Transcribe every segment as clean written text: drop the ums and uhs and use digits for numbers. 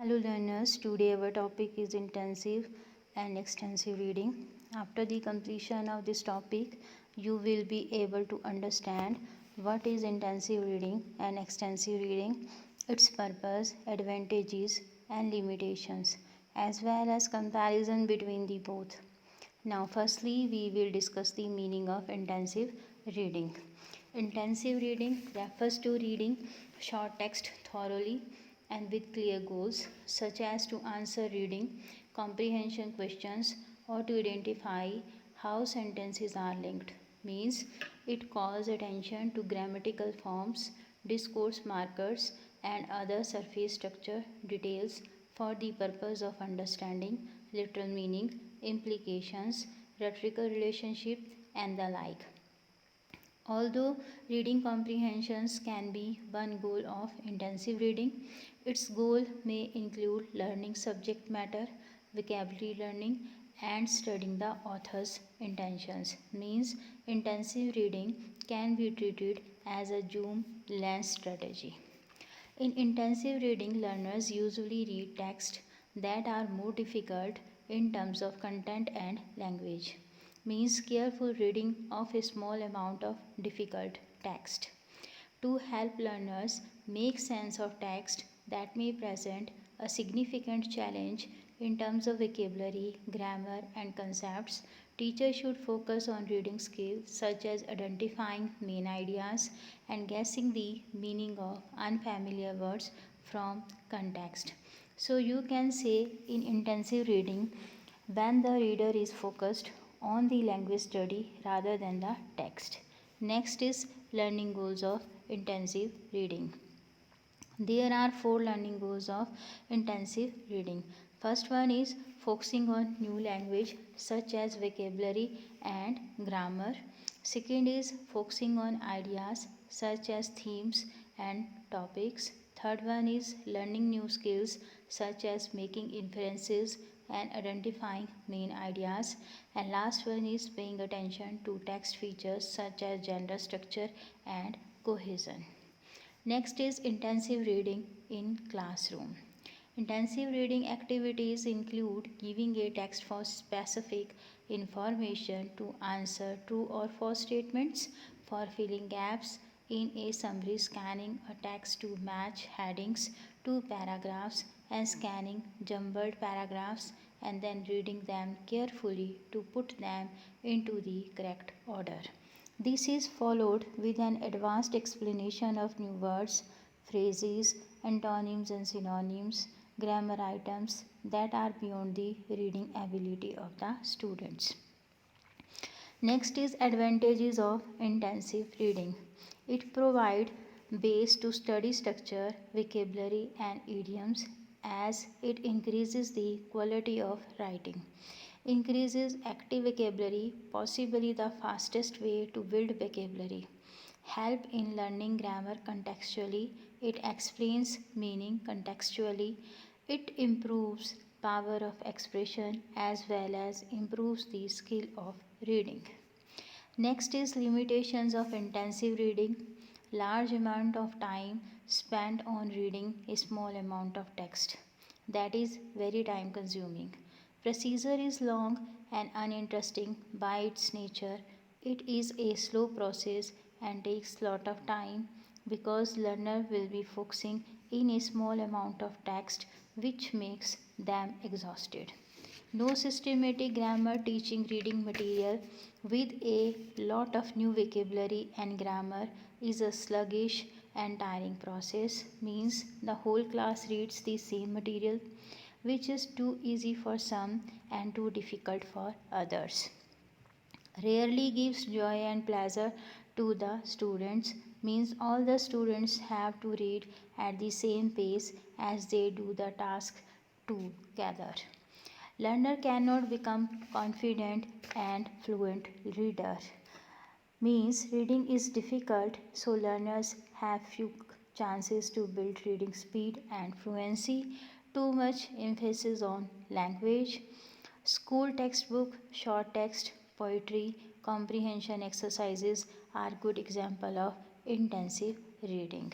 Hello learners, today our topic is intensive and extensive reading. After the completion of this topic, you will be able to understand what is intensive reading and extensive reading, its purpose, advantages and limitations, as well as comparison between the both. Now firstly, we will discuss the meaning of intensive reading. Intensive reading refers to reading short text thoroughly and with clear goals, such as to answer reading comprehension questions or to identify how sentences are linked. Means it calls attention to grammatical forms, discourse markers, and other surface structure details for the purpose of understanding literal meaning, implications, rhetorical relationship, and the like. Although reading comprehensions can be one goal of intensive reading, its goal may include learning subject matter, vocabulary learning, and studying the author's intentions. Means intensive reading can be treated as a zoom lens strategy. In intensive reading, learners usually read texts that are more difficult in terms of content and language. Means careful reading of a small amount of difficult text. To help learners make sense of text that may present a significant challenge in terms of vocabulary, grammar, and concepts, teachers should focus on reading skills such as identifying main ideas and guessing the meaning of unfamiliar words from context. So, you can say in intensive reading, when the reader is focused on the language study rather than the text. Next is learning goals of intensive reading. There are four learning goals of intensive reading. First one is focusing on new language such as vocabulary and grammar. Second is focusing on ideas such as themes and topics. Third one is learning new skills such as making inferences and identifying main ideas. And last one is paying attention to text features such as gender structure and cohesion. Next is intensive reading in classroom. Intensive reading activities include giving a text for specific information to answer true or false statements, for filling gaps in a summary, scanning a text to match headings to paragraphs, and scanning jumbled paragraphs and then reading them carefully to put them into the correct order. This is followed with an advanced explanation of new words, phrases, antonyms and synonyms, grammar items that are beyond the reading ability of the students. Next is advantages of intensive reading. It provides base to study structure, vocabulary and idioms as it increases the quality of writing. Increases active vocabulary, possibly the fastest way to build vocabulary. Help in learning grammar contextually. It explains meaning contextually. It improves power of expression as well as improves the skill of reading. Next is limitations of intensive reading. Large amount of time spent on reading a small amount of text. That is very time consuming. Procedure is long and uninteresting by its nature. It is a slow process and takes lot of time because learner will be focusing in a small amount of text which makes them exhausted. No systematic grammar teaching reading material with a lot of new vocabulary and grammar is a sluggish and tiring process. Means the whole class reads the same material which is too easy for some and too difficult for others. Rarely gives joy and pleasure to the students. Means all the students have to read at the same pace as they do the task together. Learner cannot become confident and fluent reader. Means reading is difficult, so learners have few chances to build reading speed and fluency. Too much emphasis on language. School textbook, short text, poetry, comprehension exercises are good example of intensive reading.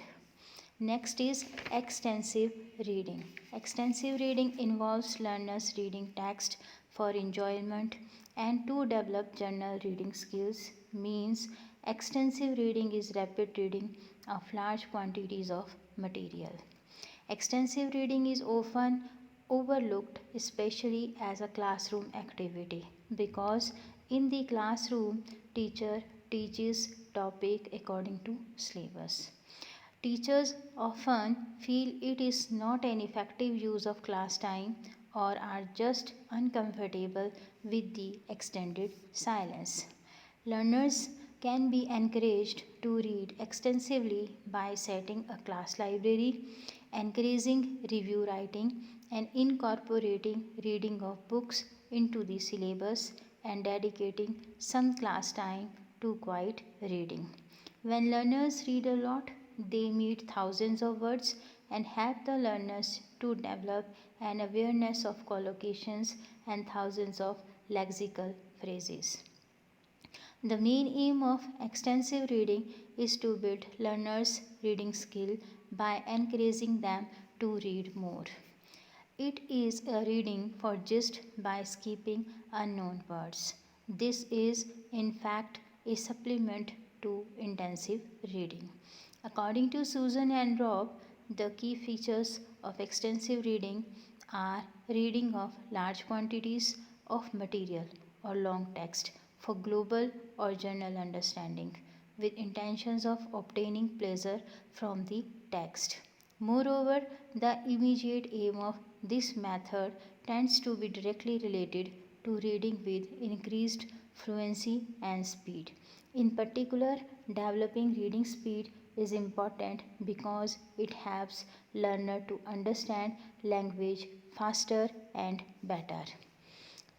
Next is extensive reading. Extensive reading involves learners reading text for enjoyment and to develop general reading skills. Means extensive reading is rapid reading of large quantities of material. Extensive reading is often overlooked, especially as a classroom activity, because in the classroom, teacher teaches topic according to syllabus. Teachers often feel it is not an effective use of class time or are just uncomfortable with the extended silence. Learners can be encouraged to read extensively by setting a class library, encouraging review writing, and incorporating reading of books into the syllabus and dedicating some class time to quiet reading. When learners read a lot, they meet thousands of words and help the learners to develop an awareness of collocations and thousands of lexical phrases. The main aim of extensive reading is to build learners' reading skill by encouraging them to read more. It is a reading for gist by skipping unknown words. This is, in fact, a supplement to intensive reading. According to Susan and Rob, the key features of extensive reading are reading of large quantities of material or long text for global or general understanding with intentions of obtaining pleasure from the text. Moreover, the immediate aim of this method tends to be directly related to reading with increased fluency and speed. In particular, developing reading speed is important because it helps learner to understand language faster and better.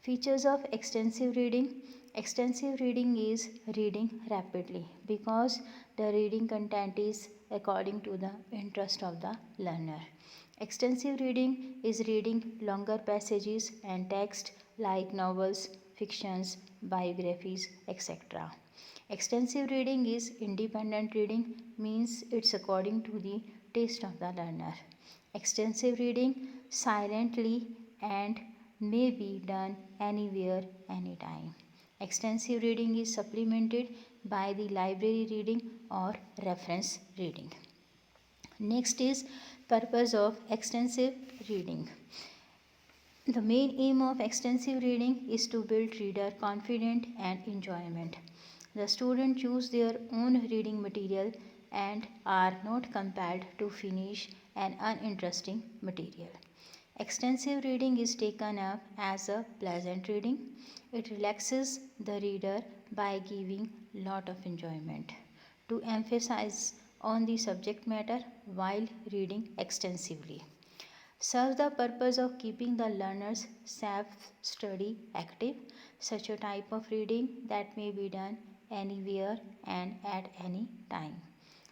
Features of extensive reading. Extensive reading is reading rapidly because the reading content is according to the interest of the learner. Extensive reading is reading longer passages and text like novels, fictions, biographies, etc. Extensive reading is independent reading, means it's according to the taste of the learner. Extensive reading silently and may be done anywhere, anytime. Extensive reading is supplemented by the library reading or reference reading. Next is purpose of extensive reading. The main aim of extensive reading is to build reader confidence and enjoyment. The students choose their own reading material and are not compelled to finish an uninteresting material. Extensive reading is taken up as a pleasant reading. It relaxes the reader by giving lot of enjoyment. To emphasize on the subject matter while reading extensively serves the purpose of keeping the learner's self study active, such a type of reading that may be done anywhere and at any time.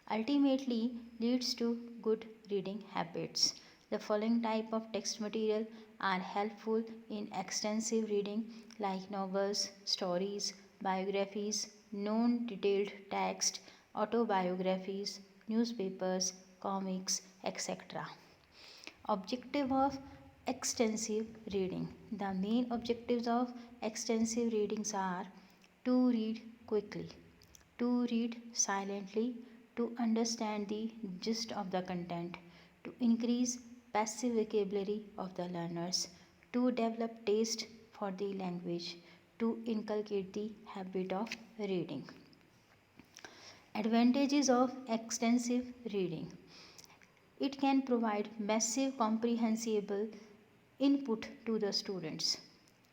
Ultimately leads to good reading habits. The following type of text material are helpful in extensive reading like novels, stories, biographies, non detailed text, autobiographies, newspapers, comics, etc. Objective of extensive reading. The main objectives of extensive readings are to read quickly, to read silently, to understand the gist of the content, to increase passive vocabulary of the learners, to develop taste for the language, to inculcate the habit of reading. Advantages of extensive reading. It can provide massive comprehensible input to the students.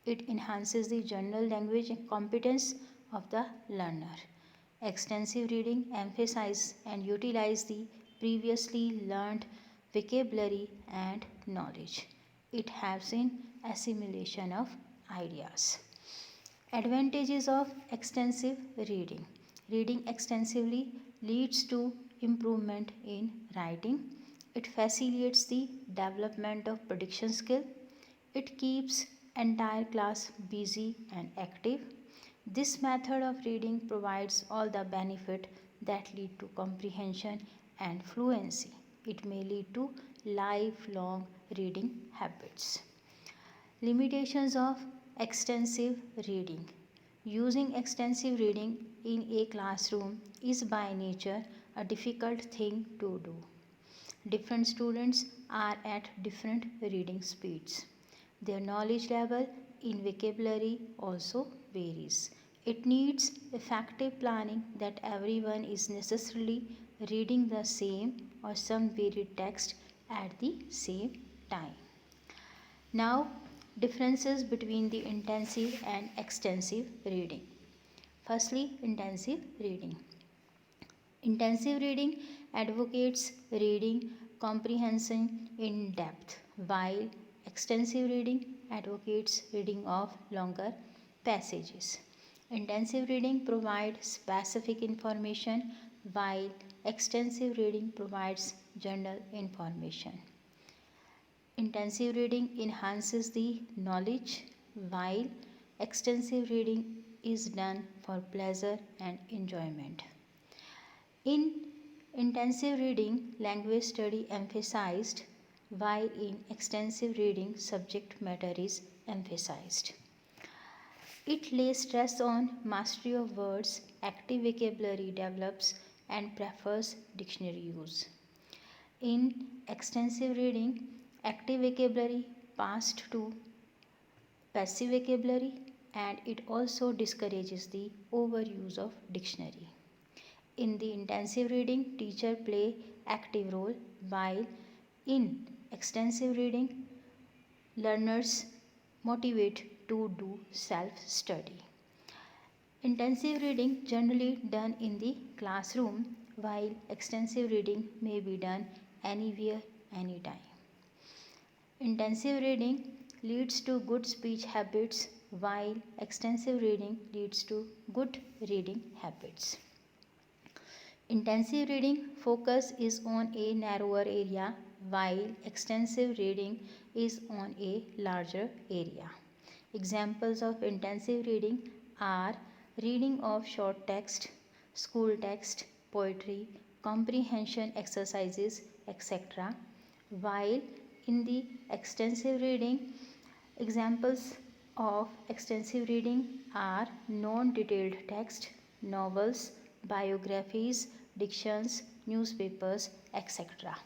It enhances the general language competence of the learner. Extensive reading emphasizes and utilizes the previously learned vocabulary and knowledge. It helps in assimilation of ideas. Advantages of extensive reading. Reading extensively leads to improvement in writing. It facilitates the development of prediction skill. It keeps entire class busy and active. This method of reading provides all the benefit that lead to comprehension and fluency. It may lead to lifelong reading habits. Limitations of extensive reading. Using extensive reading in a classroom is by nature a difficult thing to do. Different students are at different reading speeds. Their knowledge level in vocabulary also varies. It needs effective planning that everyone is necessarily reading the same or some varied text at the same time. Now, differences between the intensive and extensive reading. Firstly, intensive reading. Intensive reading advocates reading comprehension in depth, while extensive reading advocates reading of longer passages. Intensive reading provides specific information, while extensive reading provides general information. Intensive reading enhances the knowledge, while extensive reading is done for pleasure and enjoyment. In intensive reading, language study emphasized, while in extensive reading, subject matter is emphasized. It lays stress on mastery of words, active vocabulary develops, and prefers dictionary use. In extensive reading, active vocabulary passed to passive vocabulary, and it also discourages the overuse of dictionary. In the intensive reading, teacher play active role, while in extensive reading, learners motivate to do self-study. Intensive reading generally done in the classroom, while extensive reading may be done anywhere, anytime. Intensive reading leads to good speech habits, while extensive reading leads to good reading habits. Intensive reading focus is on a narrower area, while extensive reading is on a larger area. Examples of intensive reading are reading of short text, school text, poetry, comprehension exercises, etc. While in the extensive reading, examples of extensive reading are non-detailed text, novels, biographies, dictions, newspapers, etc.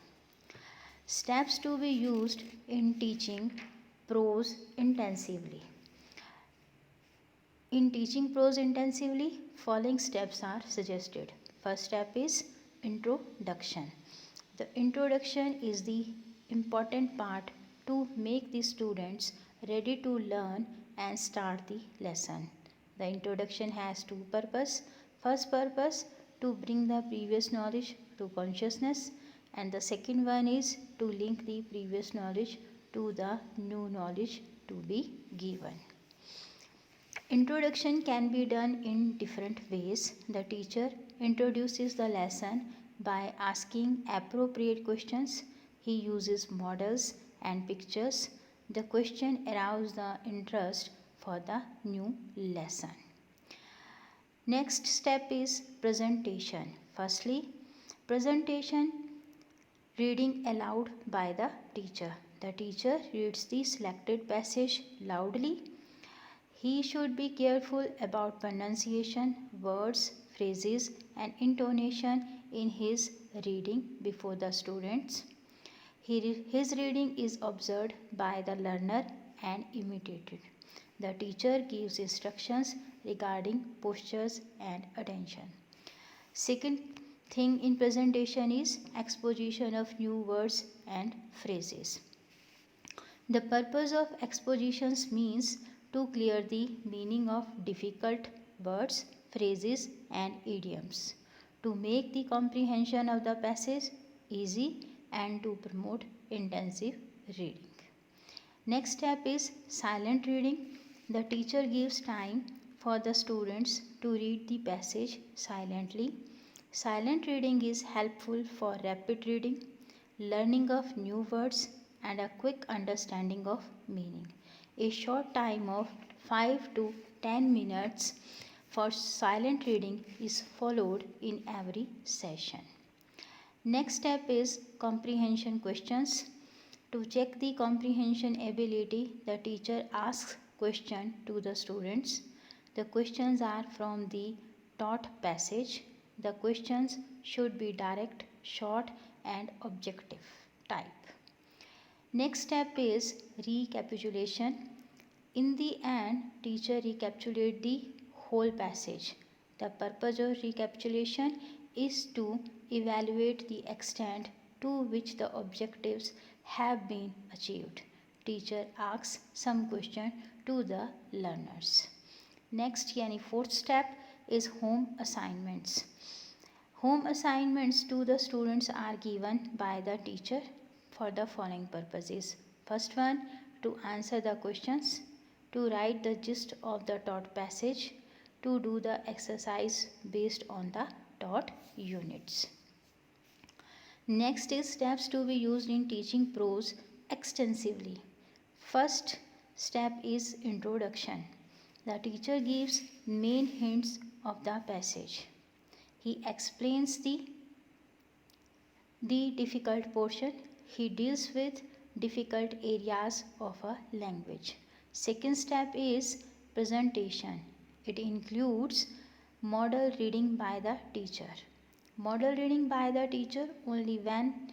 Steps to be used in teaching prose intensively. In teaching prose intensively, following steps are suggested. First step is introduction. The introduction is the important part to make the students ready to learn and start the lesson. The introduction has two purposes. First purpose to bring the previous knowledge to consciousness, and the second one is to link the previous knowledge to the new knowledge to be given. Introduction can be done in different ways. The teacher introduces the lesson by asking appropriate questions. He uses models and pictures. The question arouses the interest for the new lesson. Next step is presentation. Firstly, presentation reading aloud by the teacher. The teacher reads the selected passage loudly. He should be careful about pronunciation, words, phrases, and intonation in his reading before the students. His reading is observed by the learner and imitated. The teacher gives instructions regarding postures and attention. Second thing in presentation is exposition of new words and phrases. The purpose of expositions means to clear the meaning of difficult words, phrases, and idioms, to make the comprehension of the passage easy, and to promote intensive reading. Next step is silent reading. The teacher gives time for the students to read the passage silently. Silent reading is helpful for rapid reading, learning of new words, and a quick understanding of meaning. A short time of 5 to 10 minutes for silent reading is followed in every session. Next step is comprehension questions. To check the comprehension ability, the teacher asks questions to the students. The questions are from the taught passage. The questions should be direct, short, and objective type. Next step is recapitulation. In the end, teacher recapitulate the whole passage. The purpose of recapitulation is to evaluate the extent to which the objectives have been achieved. Teacher asks some question to the learners. Next, yani fourth step is home assignments. Home assignments to the students are given by the teacher for the following purposes. First one, to answer the questions, to write the gist of the taught passage, to do the exercise based on the taught units. Next is steps to be used in teaching prose extensively. First step is introduction. The teacher gives main hints of the passage. He explains the difficult portion. He deals with difficult areas of a language. Second step is presentation. It includes model reading by the teacher. Model reading by the teacher only when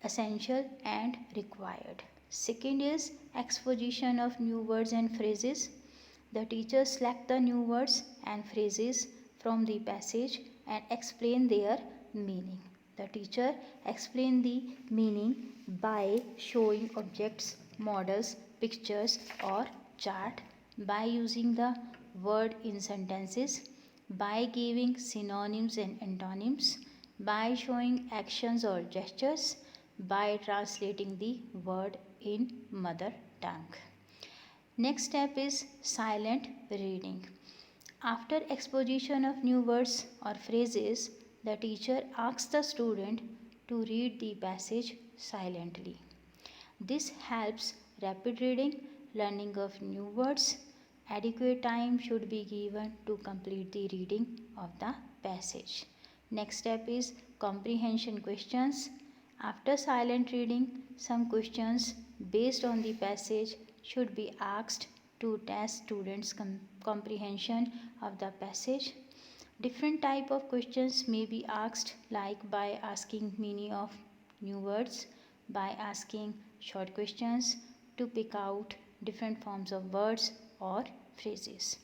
essential and required. Second is exposition of new words and phrases. The teacher select the new words and phrases from the passage and explain their meaning. The teacher explain the meaning by showing objects, models, pictures or chart, by using the word in sentences, by giving synonyms and antonyms, by showing actions or gestures, by translating the word in mother tongue. Next step is silent reading. After exposition of new words or phrases, the teacher asks the student to read the passage silently. This helps rapid reading, learning of new words. Adequate time should be given to complete the reading of the passage. Next step is comprehension questions. After silent reading, some questions based on the passage should be asked to test students' comprehension of the passage. Different type of questions may be asked, like by asking meaning of new words, by asking short questions to pick out different forms of words or phrases.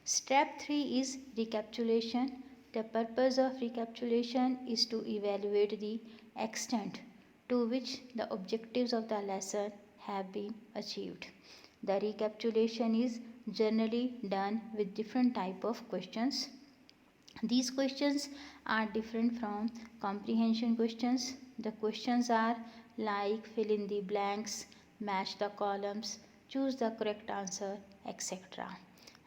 Step 3 is recapitulation. The purpose of recapitulation is to evaluate the extent to which the objectives of the lesson have been achieved. The recapitulation is generally done with different type of questions. These questions are different from comprehension questions. The questions are like fill in the blanks, match the columns, choose the correct answer, etc.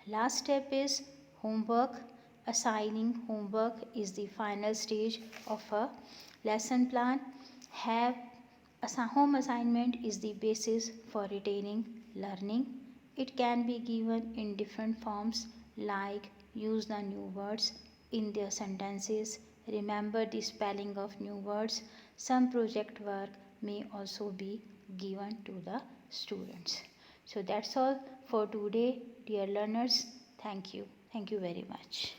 Last step is homework. Assigning homework is the final stage of a lesson plan. Home assignment is the basis for retaining learning. It can be given in different forms, like use the new words in their sentences, remember the spelling of new words. Some project work may also be given to the students. So that's all for today, dear learners. Thank you. Thank you very much.